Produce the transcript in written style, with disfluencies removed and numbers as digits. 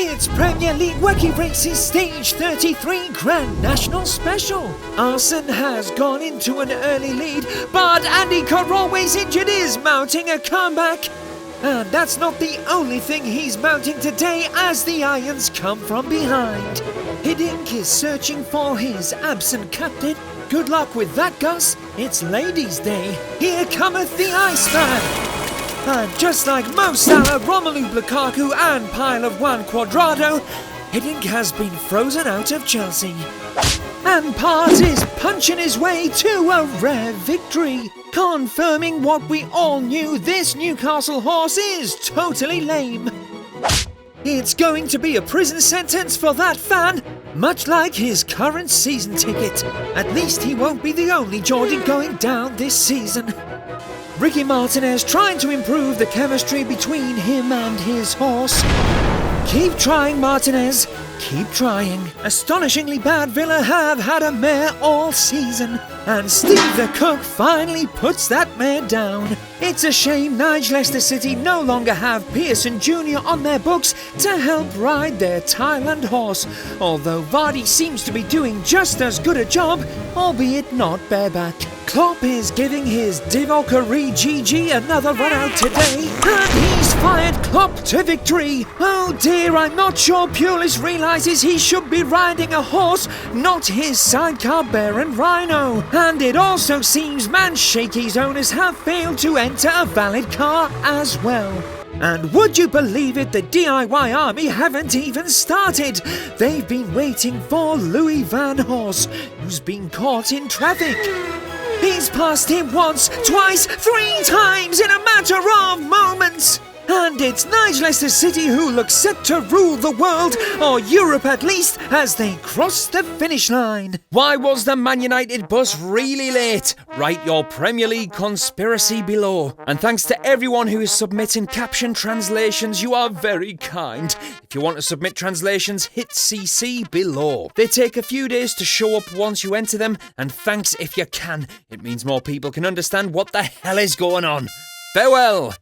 It's Premier League Wacky Races Stage 33 Grand National Special. Arson has gone into an early lead, but Andy Carraway's injured is mounting a comeback. And that's not the only thing he's mounting today as the Irons come from behind. Hiddink is searching for his absent captain. Good luck with that, Gus. It's Ladies' Day. Here cometh the Iceman. And just like Mo Salah, Romelu Lukaku and Pile of One Quadrado, Hiddink has been frozen out of Chelsea. And Pars is punching his way to a rare victory, confirming what we all knew: this Newcastle horse is totally lame. It's going to be a prison sentence for that fan, much like his current season ticket. At least he won't be the only Geordie going down this season. Ricky Martinez trying to improve the chemistry between him and his horse. Keep trying, Martinez. Keep trying. Astonishingly bad Villa have had a mare all season, and Steve the Cook finally puts that mare down. It's a shame Leicester City no longer have Pearson Jr. on their books to help ride their Thailand horse, although Vardy seems to be doing just as good a job, albeit not bareback. Klopp is giving his Divockary GG another run out today, and he's fired Klopp to victory. Oh dear, I'm not sure Pulis realises he should be riding a horse, not his sidecar Baron Rhino. And it also seems Man Shaky's owners have failed to enter a valid car as well. And would you believe it, the DIY army haven't even started. They've been waiting for Louis Van Horse, who's been caught in traffic. He's passed him once, twice, 3 times in a matter of moments. And it's Leicester City who look set to rule the world, or Europe at least, as they cross the finish line. Why was the Man United bus really late? Write your Premier League conspiracy below. And thanks to everyone who is submitting caption translations, you are very kind. If you want to submit translations, hit CC below. They take a few days to show up once you enter them, and thanks if you can. It means more people can understand what the hell is going on. Farewell!